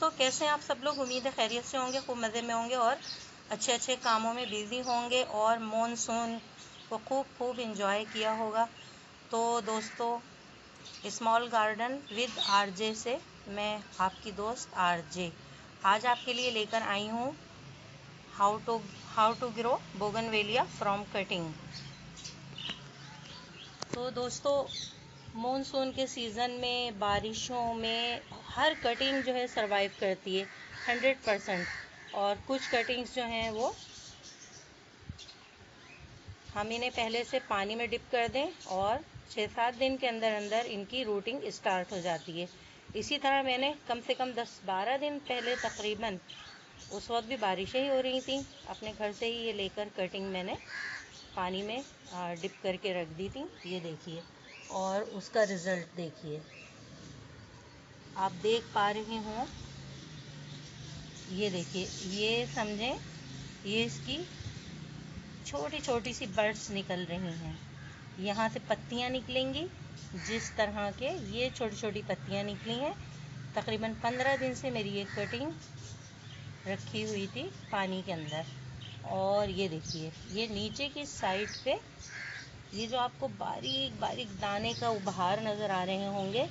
दोस्तों, कैसे हैं आप सब लोग। उम्मीद है खैरियत से होंगे, खूब मज़े में होंगे और अच्छे अच्छे कामों में बिज़ी होंगे और मॉनसून को खूब खूब इंजॉय किया होगा। तो दोस्तों, स्मॉल गार्डन विद आरजे से मैं आपकी दोस्त आरजे आज आपके लिए लेकर आई हूँ how to grow bougainvillea from cutting. तो दोस्तों, मॉनसून के सीज़न में बारिशों में हर कटिंग जो है सरवाइव करती है 100%। और कुछ कटिंग्स जो हैं वो हम इन्हें पहले से पानी में डिप कर दें और 6-7 दिन के अंदर अंदर इनकी रूटिंग स्टार्ट हो जाती है। इसी तरह मैंने कम से कम 10-12 दिन पहले तकरीबन, उस वक्त भी बारिशें ही हो रही थी, अपने घर से ही ये लेकर कटिंग मैंने पानी में डिप करके रख दी थी। ये देखिए, और उसका रिज़ल्ट देखिए, आप देख पा रहे हों। ये देखिए, ये समझें, ये इसकी छोटी छोटी सी बर्ड्स निकल रही हैं। यहाँ से पत्तियाँ निकलेंगी, जिस तरह के ये छोटी छोटी पत्तियाँ निकली हैं। तकरीबन 15 दिन से मेरी ये कटिंग रखी हुई थी पानी के अंदर। और ये देखिए, ये नीचे की साइड पे ये जो आपको बारीक बारीक दाने का उभार नज़र आ रहे होंगे,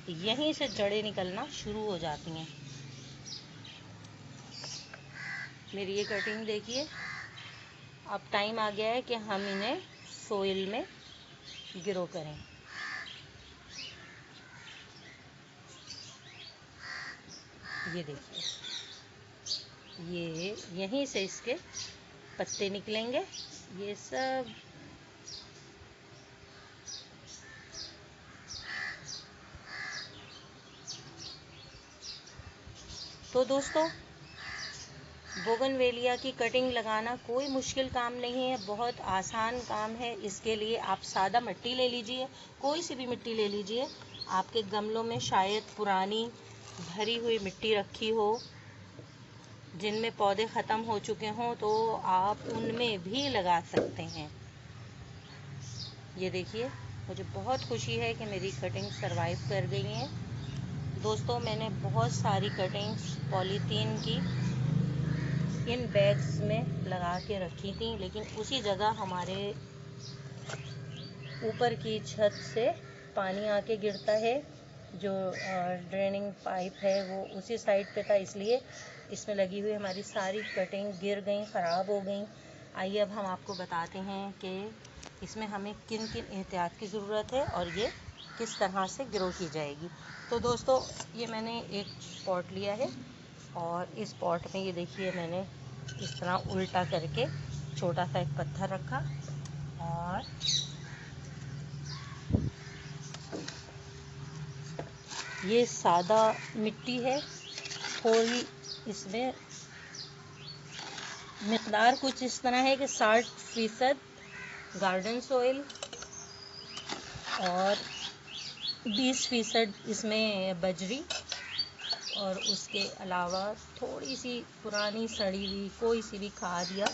यहीं से जड़ें निकलना शुरू हो जाती हैं। मेरी ये कटिंग देखिए, अब टाइम आ गया है कि हम इन्हें सोइल में ग्रो करें। ये देखिए, ये यहीं से इसके पत्ते निकलेंगे, ये सब। तो दोस्तों, बोगनवेलिया की कटिंग लगाना कोई मुश्किल काम नहीं है, बहुत आसान काम है। इसके लिए आप सादा मिट्टी ले लीजिए, कोई सी भी मिट्टी ले लीजिए। आपके गमलों में शायद पुरानी भरी हुई मिट्टी रखी हो, जिनमें पौधे ख़त्म हो चुके हों, तो आप उनमें भी लगा सकते हैं। ये देखिए, मुझे बहुत खुशी है कि मेरी कटिंग सरवाइव कर गई हैं। दोस्तों, मैंने बहुत सारी कटिंग्स पॉलीथीन की इन बैग्स में लगा के रखी थी, लेकिन उसी जगह हमारे ऊपर की छत से पानी आके गिरता है। जो ड्रेनिंग पाइप है वो उसी साइड पे था, इसलिए इसमें लगी हुई हमारी सारी कटिंग गिर गई, ख़राब हो गई। आइए अब हम आपको बताते हैं कि इसमें हमें किन किन एहतियात की ज़रूरत है और ये किस तरह से ग्रो की जाएगी। तो दोस्तों, ये मैंने एक पॉट लिया है और इस पॉट में ये देखिए, मैंने इस तरह उल्टा करके छोटा सा एक पत्थर रखा और ये सादा मिट्टी है। थोड़ी इसमें मिकदार कुछ इस तरह है कि 60% गार्डन सॉइल और 20% इसमें बजरी, और उसके अलावा थोड़ी सी पुरानी सड़ी हुई कोई सी भी खाद या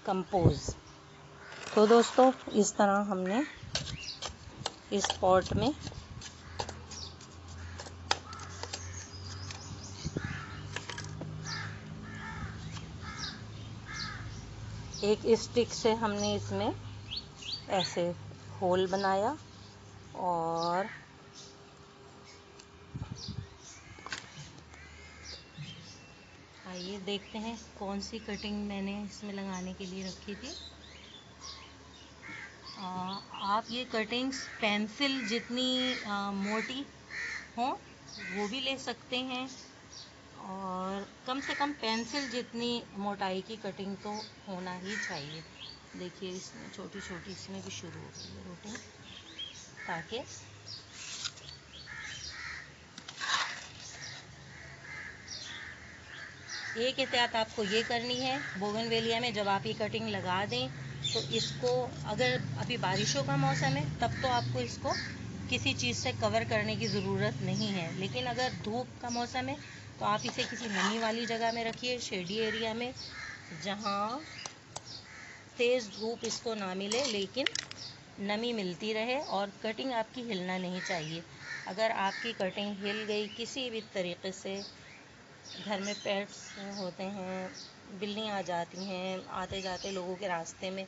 कंपोज। तो दोस्तों, इस तरह हमने इस पॉट में एक स्टिक से हमने इसमें ऐसे होल बनाया और आइए देखते हैं कौन सी कटिंग मैंने इसमें लगाने के लिए रखी थी। आप ये कटिंग्स पेंसिल जितनी मोटी हो वो भी ले सकते हैं, और कम से कम पेंसिल जितनी मोटाई की कटिंग तो होना ही चाहिए। देखिए, इसमें छोटी छोटी इसमें भी शुरू हो गई है रूटिंग, ताकि एक एहतियात आपको ये करनी है बोगनवेलिया में, जब आप ये कटिंग लगा दें तो इसको, अगर अभी बारिशों का मौसम है तब तो आपको इसको किसी चीज़ से कवर करने की ज़रूरत नहीं है, लेकिन अगर धूप का मौसम है तो आप इसे किसी नमी वाली जगह में रखिए, शेडी एरिया में, जहाँ तेज़ धूप इसको ना मिले लेकिन नमी मिलती रहे, और कटिंग आपकी हिलना नहीं चाहिए। अगर आपकी कटिंग हिल गई किसी भी तरीके से घर में पेट्स होते हैं, बिल्लियाँ आ जाती हैं, आते जाते लोगों के रास्ते में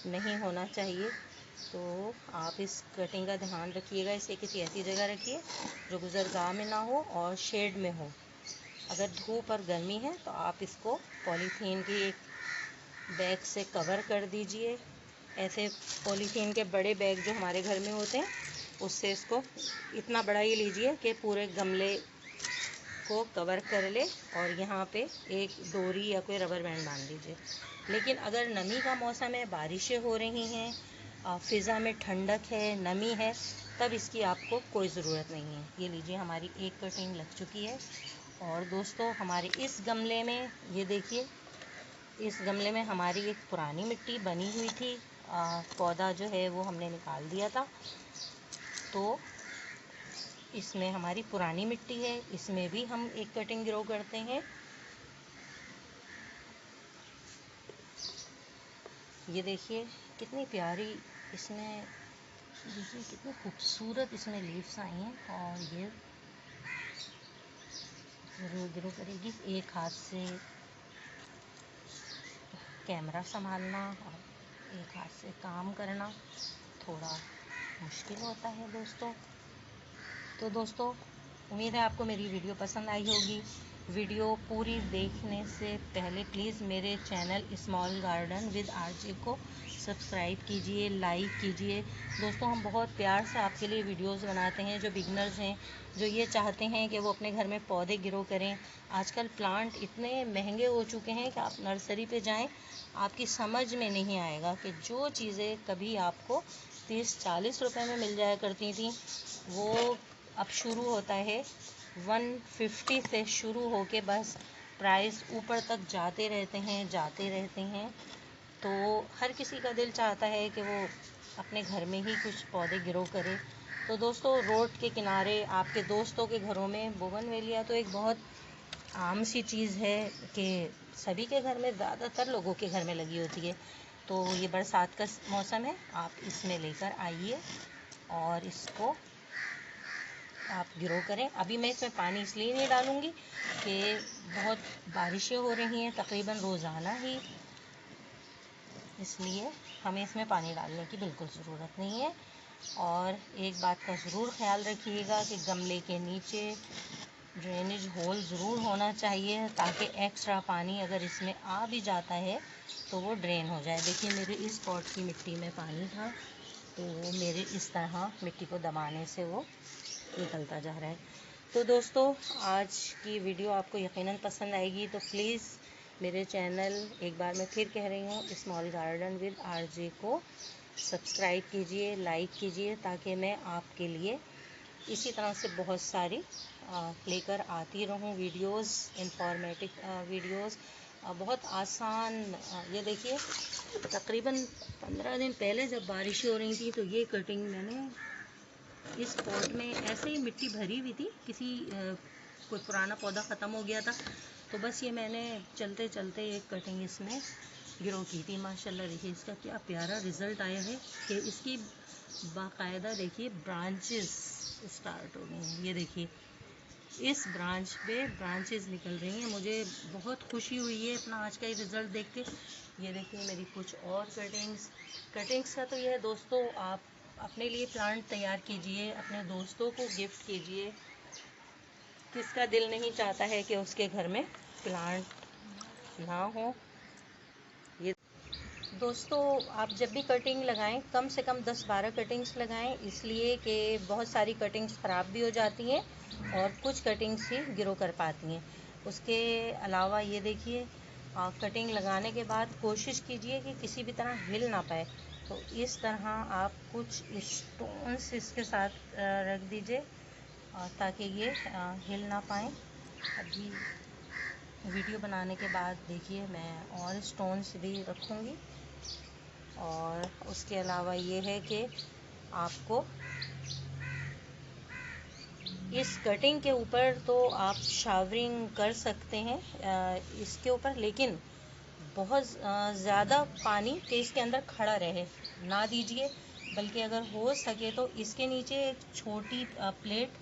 नहीं होना चाहिए। तो आप इस कटिंग का ध्यान रखिएगा। इसे किसी ऐसी जगह रखिए जो गुज़रगाह में ना हो और शेड में हो। अगर धूप और गर्मी है तो आप इसको पॉलीथीन की एक बैग से कवर कर दीजिए। ऐसे पॉलीथीन के बड़े बैग जो हमारे घर में होते हैं, उससे इसको इतना बड़ा ही लीजिए कि पूरे गमले को कवर कर ले, और यहाँ पे एक डोरी या कोई रबर बैंड बांध दीजिए। लेकिन अगर नमी का मौसम है, बारिशें हो रही हैं, फ़िज़ा में ठंडक है, नमी है, तब इसकी आपको कोई ज़रूरत नहीं है। ये लीजिए, हमारी एक कटिंग लग चुकी है। और दोस्तों, हमारे इस गमले में ये देखिए, इस गमले में हमारी एक पुरानी मिट्टी बनी हुई थी। पौधा जो है वो हमने निकाल दिया था, तो इसमें हमारी पुरानी मिट्टी है, इसमें भी हम एक कटिंग ग्रो करते हैं। ये देखिए कितनी प्यारी इसमें, देखिए कितनी खूबसूरत इसमें लीव्स आई हैं। और ये ज़रूर ग्रो करेगी। एक हाथ से कैमरा संभालना और एक हाथ से काम करना थोड़ा मुश्किल होता है दोस्तों। तो दोस्तों, उम्मीद है आपको मेरी वीडियो पसंद आई होगी। वीडियो पूरी देखने से पहले प्लीज़ मेरे channel small garden with RJ को सब्सक्राइब कीजिए, लाइक कीजिए। दोस्तों, हम बहुत प्यार से आपके लिए वीडियोस बनाते हैं। जो बिगनर्स हैं, जो ये चाहते हैं कि वो अपने घर में पौधे ग्रो करें। आजकल प्लांट इतने महंगे हो चुके हैं कि आप नर्सरी पे जाएं, आपकी समझ में नहीं आएगा कि जो चीज़ें कभी आपको 30-40 रुपए में मिल जाया करती थी, वो अब शुरू होता है 150 से शुरू होके बस प्राइस ऊपर तक जाते रहते हैं। तो हर किसी का दिल चाहता है कि वो अपने घर में ही कुछ पौधे ग्रो करे। तो दोस्तों, रोड के किनारे आपके दोस्तों के घरों में बोगनवेलिया तो एक बहुत आम सी चीज़ है कि सभी के घर में, ज़्यादातर लोगों के घर में लगी होती है। तो ये बरसात का मौसम है, आप इसमें लेकर आइए और इसको आप ग्रो करें। अभी मैं इसमें पानी इसलिए नहीं डालूँगी कि बहुत बारिशें हो रही हैं तकरीबन रोज़ाना ही, इसलिए हमें इसमें पानी डालने की बिल्कुल ज़रूरत नहीं है। और एक बात का ज़रूर ख्याल रखिएगा कि गमले के नीचे ड्रेनेज होल ज़रूर होना चाहिए, ताकि एक्स्ट्रा पानी अगर इसमें आ भी जाता है तो वो ड्रेन हो जाए। देखिए, मेरे इस पॉट की मिट्टी में पानी था, तो वो मेरे इस तरह मिट्टी को दबाने से वो निकलता जा रहा है। तो दोस्तों, आज की वीडियो आपको यकीनन पसंद आएगी। तो प्लीज़ मेरे चैनल, एक बार मैं फिर कह रही हूँ, स्मॉल गार्डन विद आरजे को सब्सक्राइब कीजिए, लाइक कीजिए, ताकि मैं आपके लिए इसी तरह से बहुत सारी लेकर आती रहूँ वीडियोस, इंफॉर्मेटिव वीडियोस, बहुत आसान। ये देखिए, तकरीबन 15 दिन पहले जब बारिश हो रही थी, तो ये कटिंग मैंने इस पॉट में ऐसे ही मिट्टी भरी हुई थी, कोई पुराना पौधा ख़त्म हो गया था, तो बस ये मैंने चलते चलते एक कटिंग इसमें ग्रो की थी। माशाल्लाह, देखिए इसका क्या प्यारा रिज़ल्ट आया है कि इसकी बाकायदा देखिए ब्रांचेस स्टार्ट हो गई हैं। ये देखिए, इस ब्रांच पे ब्रांचेस निकल रही हैं। मुझे बहुत खुशी हुई है अपना आज का ये रिज़ल्ट देख के। ये देखिए मेरी कुछ और कटिंग्स का तो ये है दोस्तों, आप अपने लिए प्लांट तैयार कीजिए, अपने दोस्तों को गिफ्ट कीजिए। किसका दिल नहीं चाहता है कि उसके घर में प्लांट ना हो। ये दोस्तों, आप जब भी कटिंग लगाएं, कम से कम 10-12 कटिंग्स लगाएं, इसलिए कि बहुत सारी कटिंग्स ख़राब भी हो जाती हैं और कुछ कटिंग्स ही ग्रो कर पाती हैं। उसके अलावा ये देखिए, कटिंग लगाने के बाद कोशिश कीजिए कि किसी भी तरह हिल ना पाए। तो इस तरह आप कुछ स्टोन्स इसके साथ रख दीजिए ताकि ये हिल ना पाए। अभी वीडियो बनाने के बाद देखिए मैं और स्टोन्स भी रखूँगी। और उसके अलावा ये है कि आपको इस कटिंग के ऊपर तो आप शावरिंग कर सकते हैं इसके ऊपर, लेकिन बहुत ज़्यादा पानी कि इसके अंदर खड़ा रहे ना दीजिए। बल्कि अगर हो सके तो इसके नीचे एक छोटी प्लेट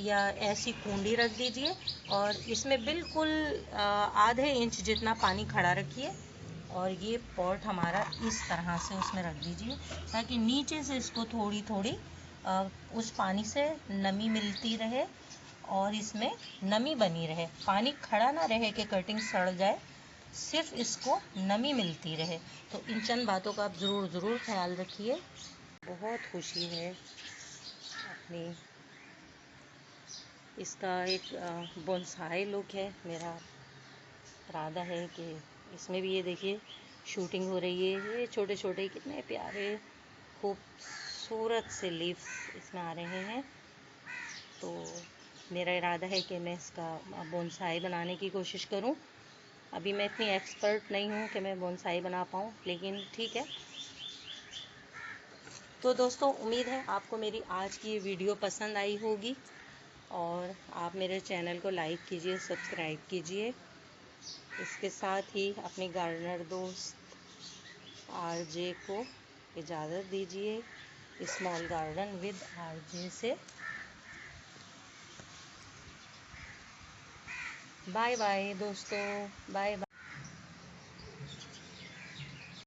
या ऐसी कुंडी रख दीजिए और इसमें बिल्कुल आधे इंच जितना पानी खड़ा रखिए और ये पॉट हमारा इस तरह से उसमें रख दीजिए ताकि नीचे से इसको थोड़ी थोड़ी उस पानी से नमी मिलती रहे और इसमें नमी बनी रहे। पानी खड़ा ना रहे कि कटिंग सड़ जाए, सिर्फ इसको नमी मिलती रहे। तो इन चंद बातों का आप ज़रूर ख्याल रखिए। बहुत खुशी है अपनी, इसका एक बोनसाई लुक है। मेरा इरादा है कि इसमें भी ये देखिए शूटिंग हो रही है। ये छोटे छोटे कितने प्यारे खूबसूरत से लीव्स इसमें आ रहे हैं। तो मेरा इरादा है कि मैं इसका बोनसाई बनाने की कोशिश करूं। अभी मैं इतनी एक्सपर्ट नहीं हूं कि मैं बोनसाई बना पाऊं, लेकिन ठीक है। तो दोस्तों, उम्मीद है आपको मेरी आज की ये वीडियो पसंद आई होगी और आप मेरे चैनल को लाइक कीजिए, सब्सक्राइब कीजिए। इसके साथ ही अपने गार्डनर दोस्त आरजे को इजाज़त दीजिए। स्मॉल गार्डन विद आरजे से बाय बाय दोस्तों, बाय बाय।